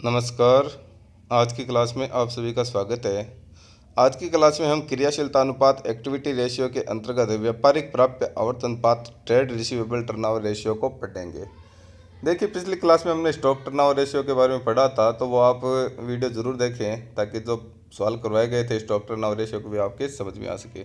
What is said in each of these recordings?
नमस्कार। आज की क्लास में आप सभी का स्वागत है। आज की क्लास में हम क्रियाशीलता अनुपात एक्टिविटी रेशियो के अंतर्गत व्यापारिक प्राप्य आवर्तन अनुपात ट्रेड रिसीवेबल टर्नओवर रेशियो को पढ़ेंगे। देखिए, पिछली क्लास में हमने स्टॉक टर्नओवर रेशियो के बारे में पढ़ा था, तो वो आप वीडियो ज़रूर देखें ताकि जो सवाल करवाए गए थे स्टॉक टर्नओवर रेशियो को भी आपके समझ में आ सके।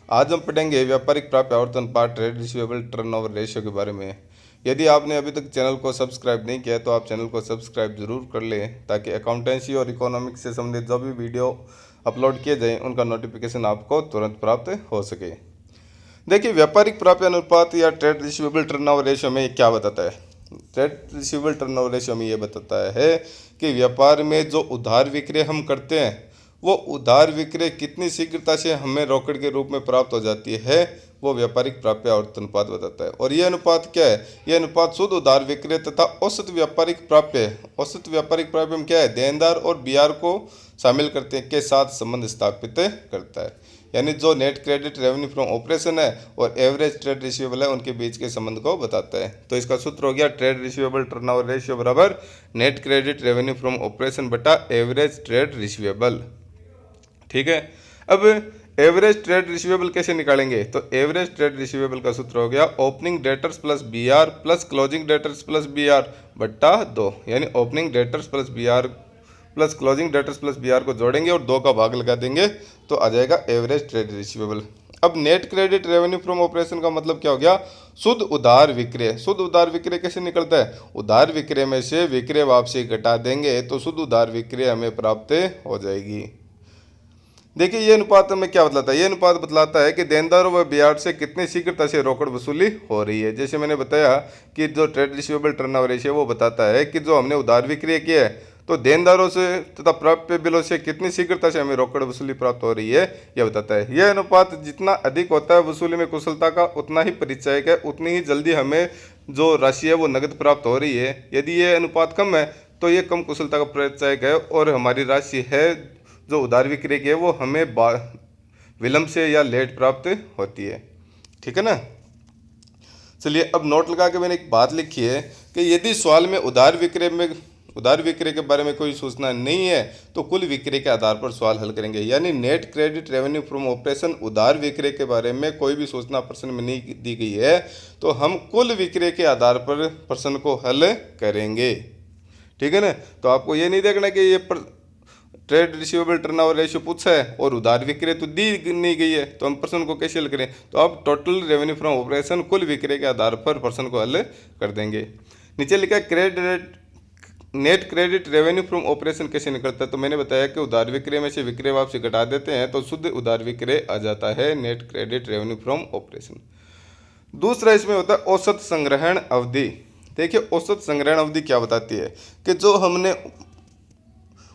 आज हम पढ़ेंगे व्यापारिक प्राप्य आवर्तन अनुपात ट्रेड रिसीवेबल टर्नओवर रेशियो के बारे में। यदि आपने अभी तक चैनल को सब्सक्राइब नहीं किया तो आप चैनल को सब्सक्राइब जरूर कर लें ताकि अकाउंटेंसी और इकोनॉमिक्स से संबंधित जो भी वीडियो अपलोड किए जाएं उनका नोटिफिकेशन आपको तुरंत प्राप्त हो सके। देखिए, व्यापारिक प्राप्य अनुपात या ट्रेड रिसीवेबल टर्नओवर रेशियो में क्या बताता है। ट्रेड रिसीवेबल टर्नओवर रेशियो में ये बताता है कि व्यापार में जो उधार विक्रय हम करते हैं वो उधार विक्रय कितनी शीघ्रता से हमें रोकड़ के रूप में प्राप्त हो जाती है, वो व्यापारिक प्राप्य आवर्तन अनुपात बताता है। और यह अनुपात क्या है? यह अनुपात शुद्ध उधार विक्रय तथा औसत व्यापारिक प्राप्य, औसत व्यापारिक प्राप्य में क्या है, देनदार और बीआर को शामिल करते के साथ संबंध स्थापित करता है। यानी जो net credit revenue from operation है और एवरेज ट्रेड रिसीवेबल है उनके बीच के संबंध को बताता है। तो इसका सूत्र हो गया ट्रेड रिसीवेबल टर्नओवर रेशियो बराबर net credit revenue from operation बटा एवरेज ट्रेड रिसीवेबल। ठीक है। अब एवरेज ट्रेड रिसीवेबल कैसे निकालेंगे? तो एवरेज ट्रेड रिसीवेबल का सूत्र हो गया opening debtors plus BR plus closing debtors plus BR बट्टा 2। यानी opening debtors plus BR plus closing debtors plus BR को जोड़ेंगे और 2 का भाग लगा देंगे तो आ जाएगा एवरेज ट्रेड रिसीवेबल। अब net credit revenue from operation का मतलब क्या हो गया? शुद्ध उधार विक्रय। शुद्ध उधार विक्रय कैसे निकलता है? उधार विक्रय में से विक्रय वापसी घटा देंगे तो शुद्ध उधार विक्रय हमें प्राप्त हो जाएगी। देखिए, ये अनुपात में क्या बतलाता है? ये अनुपात बतलाता है कि देनदारों व ब्याज से कितनी शीघ्रता से रोकड़ वसूली हो रही है। जैसे मैंने बताया कि जो ट्रेड रिसीवेबल टर्नओवर रेशियो वो बताता है कि जो हमने उधार विक्रय किया है तो देनदारों से तथा प्राप्य बिलों से कितनी शीघ्रता से हमें रोकड़ वसूली प्राप्त हो रही है, यह बताता है। यह अनुपात जितना अधिक होता है वसूली में कुशलता का, उतना ही परिचायक है, उतनी ही जल्दी हमें जो राशि है वो नकद प्राप्त हो रही है। यदि यह अनुपात कम है तो ये कम कुशलता का परिचायक है और हमारी राशि है जो उधार विक्रय की है वो हमें विलंब से या लेट प्राप्त होती है। ठीक है ना। चलिए, अब नोट लगा के मैंने एक बात लिखी है कि यदि सवाल में उधार विक्रय के बारे में कोई सूचना नहीं है तो कुल विक्रय के आधार पर सवाल हल करेंगे। यानी net credit revenue from operation उधार विक्रय के बारे में कोई भी सूचना प्रश्न में नहीं दी गई है तो हम कुल विक्रय के आधार पर प्रश्न को हल करेंगे। ठीक है ना। तो आपको ये नहीं देखना कि ये ट्रेड रिसीवेबल टर्नओवर रेशियो पूछा है और उधार विक्रय तो दी नहीं गई है तो हम प्रश्न को कैसे हल करें? तो आप टोटल रेवेन्यू फ्रॉम ऑपरेशन कुल विक्रय के आधार पर प्रश्न को हल कर देंगे। नीचे लिखा credit net credit revenue from operation कैसे निकलता है? तो मैंने बताया कि उधार विक्रय में से विक्रय वापसी घटा देते हैं तो शुद्ध उधार विक्रय आ जाता है net credit revenue from operation. दूसरा इसमें होता है औसत संग्रहण अवधि। देखिए, औसत संग्रहण अवधि क्या बताती है कि जो हमने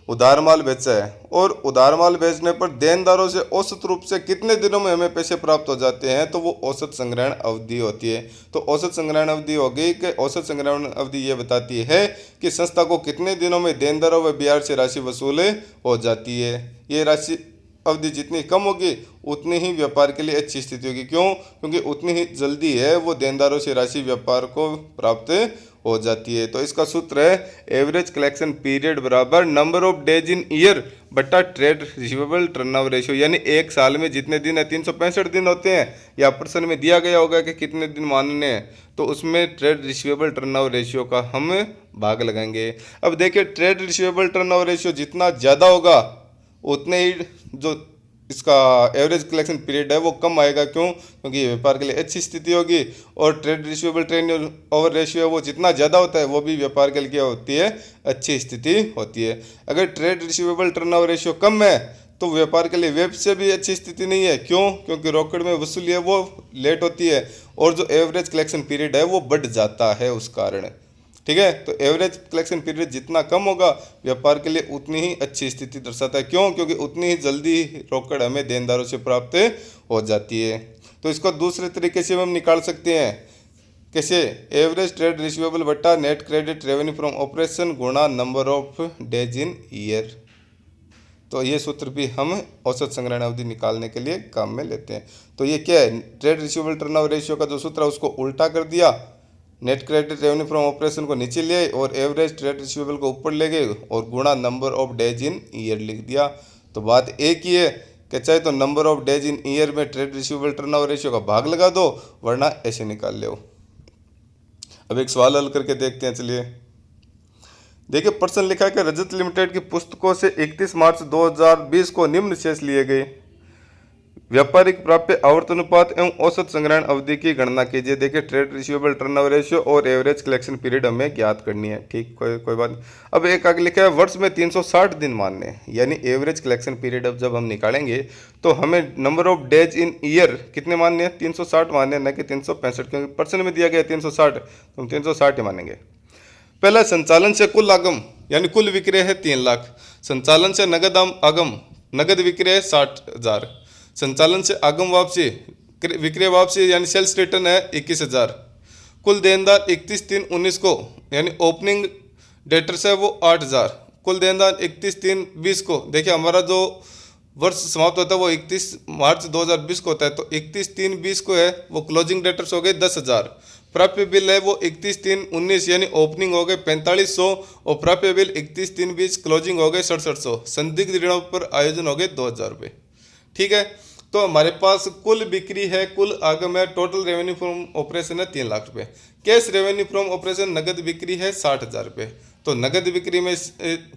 उधार माल बेचा है और उधार माल बेचने पर देनदारों से औसत रूप से कितने दिनों में हमें पैसे प्राप्त हो जाते हैं, तो वो औसत संग्रहण अवधि होती है। तो औसत संग्रहण अवधि होगी कि औसत संग्रहण अवधि ये बताती है कि संस्था को कितने दिनों में देनदारों व ब्याज से राशि वसूल हो जाती है। ये राशि अवधि जितनी कम होगी उतनी ही व्यापार के लिए अच्छी स्थिति होगी। क्यों? क्योंकि उतनी ही जल्दी है वो देनदारों से राशि व्यापार को प्राप्त हो जाती है। तो इसका सूत्र है एवरेज कलेक्शन पीरियड बराबर number of days in year बट्टा ट्रेड रिसीवेबल टर्नओवर रेशियो। यानी एक साल में जितने दिन है 365 दिन होते हैं या प्रश्न में दिया गया होगा कि कितने दिन मानने हैं तो उसमें ट्रेड रिसीवेबल टर्नओवर रेशियो का हम भाग लगाएंगे। अब देखिए, ट्रेड रिसीवेबल टर्नओवर रेशियो जितना ज़्यादा होगा उतने ही जो इसका एवरेज कलेक्शन पीरियड है वो कम आएगा। क्यों? क्योंकि व्यापार के लिए अच्छी स्थिति होगी और ट्रेड रिसीवेबल टर्नओवर रेशियो वो जितना ज़्यादा होता है वो भी व्यापार के लिए क्या होती है, अच्छी स्थिति होती है। अगर ट्रेड रिसीवेबल टर्नओवर रेशियो कम है तो व्यापार के लिए वेब से भी अच्छी स्थिति नहीं है। क्यों? क्योंकि रोकड़ में वसूली है वो लेट होती है और जो एवरेज कलेक्शन पीरियड है वो बढ़ जाता है उस कारण। ठीक है। तो एवरेज कलेक्शन पीरियड जितना कम होगा व्यापार के लिए उतनी ही अच्छी स्थिति दर्शाता है। क्यों? क्योंकि उतनी ही जल्दी रोकड़ हमें देनदारों से प्राप्त हो जाती है। तो इसको दूसरे तरीके से हम निकाल सकते हैं। कैसे? एवरेज ट्रेड रिसीवेबल बट्टा net credit revenue from operation गुणा number of days in year. तो ये सूत्र भी हम औसत संग्रहण अवधि निकालने के लिए काम में लेते हैं। तो ये क्या है? ट्रेड रिसीवेबल टर्नओवर रेशियो का जो सूत्र है उसको उल्टा कर दिया, net credit revenue from operation को नीचे ले आए और एवरेज ट्रेड रिसीवेबल को ऊपर ले गए और गुणा number of days in year लिख दिया। तो बात एक ही है कि चाहे तो number of days in year में ट्रेड रिसीवेबल टर्नओवर रेशियो का भाग लगा दो, वरना ऐसे निकाल लो। अब एक सवाल हल करके देखते हैं। चलिए देखिए, प्रश्न लिखा है कि रजत लिमिटेड की पुस्तकों से 31 मार्च 2020 को निम्न शेष लिए गए। व्यापारिक प्राप्य आवर्तनुपात एवं औसत संग्रहण अवधि की गणना कीजिए। देखिए, ट्रेड रिसीवेबल टर्नओवर रेशियो और एवरेज कलेक्शन पीरियड हमें ज्ञात करनी है। ठीक, कोई बात नहीं। अब एक आगे लिखा है वर्ष में 360 दिन मानने हैं, यानी एवरेज कलेक्शन पीरियड अब जब हम निकालेंगे तो हमें number of days in year कितने मानने हैं, 360 मानने हैं, न कि 365, क्योंकि परसेंट में दिया गया 360, तो हम 360 ही मानेंगे। पहला, संचालन से कुल आगम यानी कुल विक्रय है 3 लाख। संचालन से नगद आगम, नगद विक्रय है 60,000। संचालन से आगम वापसी, विक्रय वापसी यानी सेल्स रिटर्न है 21,000। कुल देनदार 31/3/19 को यानी ओपनिंग डेटर्स है वो 8,000। कुल देनदार 31/3/20 को, देखिए हमारा जो वर्ष समाप्त होता है वो 31 मार्च 2020 को होता है, तो 31/3/20 को है वो क्लोजिंग डेटर्स हो गए 10,000। प्राप्य बिल है वो 31/3/19 यानी ओपनिंग हो गए 4500 और प्राप्य बिल 31/3/20 क्लोजिंग हो गए 6700। संदिग्ध ऋणों पर आयोजन हो गए 2,000 रुपये। ठीक है, तो हमारे पास कुल बिक्री है, कुल आगम है, टोटल रेवेन्यू फ्रॉम ऑपरेशन है 3 लाख रुपए। कैश रेवेन्यू फ्रॉम ऑपरेशन नगद बिक्री है 60,000 रुपये। तो नगद बिक्री में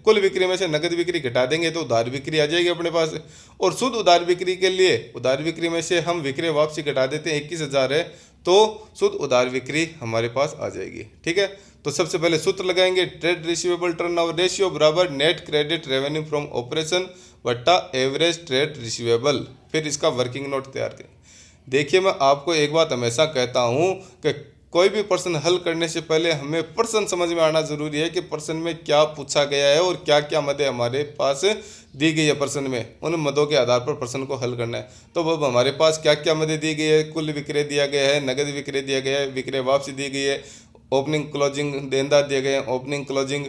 कुल बिक्री में से नगद बिक्री घटा देंगे तो उधार बिक्री आ जाएगी अपने पास। और शुद्ध उधार बिक्री के लिए उधार बिक्री में से हम विक्रय वापसी घटा देते हैं, 21,000 है, तो शुद्ध उधार बिक्री हमारे पास आ जाएगी। ठीक है, तो सबसे पहले सूत्र लगाएंगे, ट्रेड रिसीवेबल टर्नओवर रेशियो बराबर net credit revenue from operation बट्टा एवरेज ट्रेड रिसीवेबल। फिर इसका वर्किंग नोट तैयार करें। देखिए, मैं आपको एक बात हमेशा कहता हूं कि कोई भी प्रश्न हल करने से पहले हमें प्रश्न समझ में आना जरूरी है कि प्रश्न में क्या पूछा गया है और क्या क्या मदें हमारे पास दी गई है प्रश्न में, उन मदों के आधार पर प्रश्न को हल करना है। तो अब हमारे पास क्या क्या मदें दी गई है, कुल विक्रय दिया गया है, नगद विक्रय दिया गया है, विक्रय वापसी दी गई है, ओपनिंग क्लोजिंग देनदार दिए गए हैं, ओपनिंग क्लोजिंग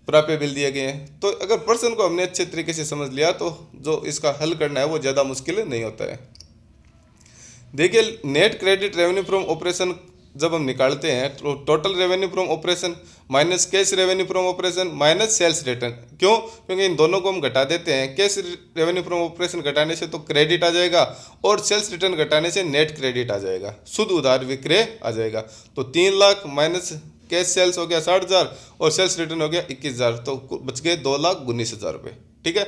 प्राप्य बिल दिए गए हैं। तो अगर प्रश्न को हमने अच्छे तरीके से समझ लिया तो जो इसका हल करना है वो ज़्यादा मुश्किल नहीं होता है। देखिए, net credit revenue from operation जब हम निकालते हैं तो total revenue from operation minus cash revenue from operation minus sales return. क्यों? क्योंकि इन दोनों को हम घटा देते हैं। कैश रेवेन्यू फ्रॉम ऑपरेशन घटाने से तो क्रेडिट आ जाएगा और सेल्स रिटर्न घटाने से नेट क्रेडिट आ जाएगा, शुद्ध उधार विक्रय आ जाएगा। तो 3 लाख माइनस कैश सेल्स हो गया 60,000 और सेल्स रिटर्न हो गया 21,000, तो बच गए 2,19,000 रुपये। ठीक है,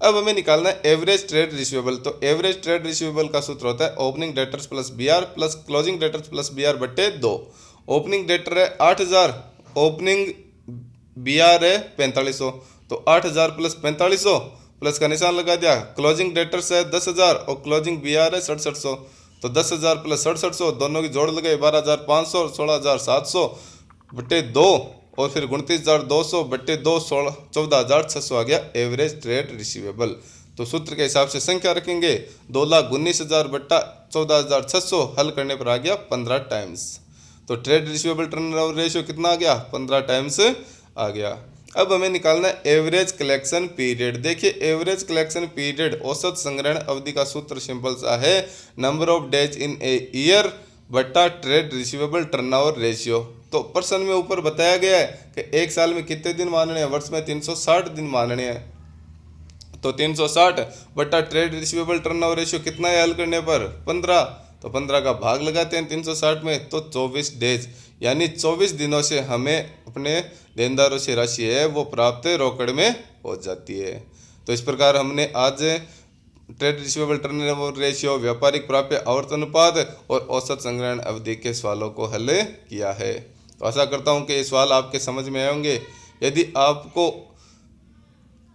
अब हमें निकालना है एवरेज ट्रेड रिसीवेबल। तो एवरेज ट्रेड रिसीवेबल का सूत्र होता है opening debtors plus BR plus closing debtors plus BR बट्टे 2। ओपनिंग डेटर है 8,000, ओपनिंग BR है 4500, तो 8,000 प्लस 4500 प्लस का निशान लगा दिया। क्लोजिंग डेटर्स है 10,000 और क्लोजिंग BR है 6700, तो 10,000 प्लस 6700 दोनों की जोड़ लगे 12,500 और 16,700 बट्टे 2 और फिर 29,200 बट्टे 2 14,600 आ गया एवरेज ट्रेड रिसीवेबल। तो सूत्र के हिसाब से संख्या रखेंगे 2,19,000 बट्टा 14,600, हल करने पर आ गया 15 टाइम्स। तो ट्रेड रिसीवेबल टर्नओवर रेशियो कितना आ गया? 15 टाइम्स आ गया। अब हमें निकालना है एवरेज कलेक्शन पीरियड। देखिए, एवरेज कलेक्शन पीरियड औसत संग्रहण अवधि का सूत्र सिंपल सा है, number of days in a year बट्टा ट्रेड रिसीवेबल टर्नओवर रेशियो। तो प्रश्न में ऊपर बताया गया है कि एक साल में कितने दिन मानने हैं, वर्ष में 360 दिन मानने हैं। तो 360 बट्टा ट्रेड रिसीवेबल टर्नओवर रेशियो कितना है हल करने पर? 15। तो 15 का भाग लगाते हैं 360 में, तो 24 डेज यानी 24 दिनों से हमें अपने देनदारों से राशि है वो प्राप्त रोकड़ में हो जाती है। तो इस प्रकार हमने आज ट्रेड रिसीवेबल टर्नओवर रेशियो, व्यापारिक प्राप्य आवर्तन अनुपात और औसत संग्रहण अवधि के सवालों को हल किया है। तो आशा करता हूं कि ये सवाल आपके समझ में आए होंगे। यदि आपको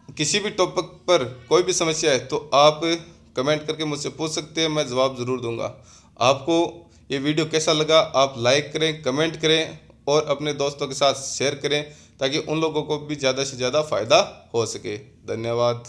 किसी भी टॉपिक पर कोई भी समस्या है तो आप कमेंट करके मुझसे पूछ सकते हैं, मैं जवाब ज़रूर दूंगा। आपको ये वीडियो कैसा लगा आप लाइक करें, कमेंट करें और अपने दोस्तों के साथ शेयर करें ताकि उन लोगों को भी ज़्यादा से ज़्यादा फ़ायदा हो सके। धन्यवाद।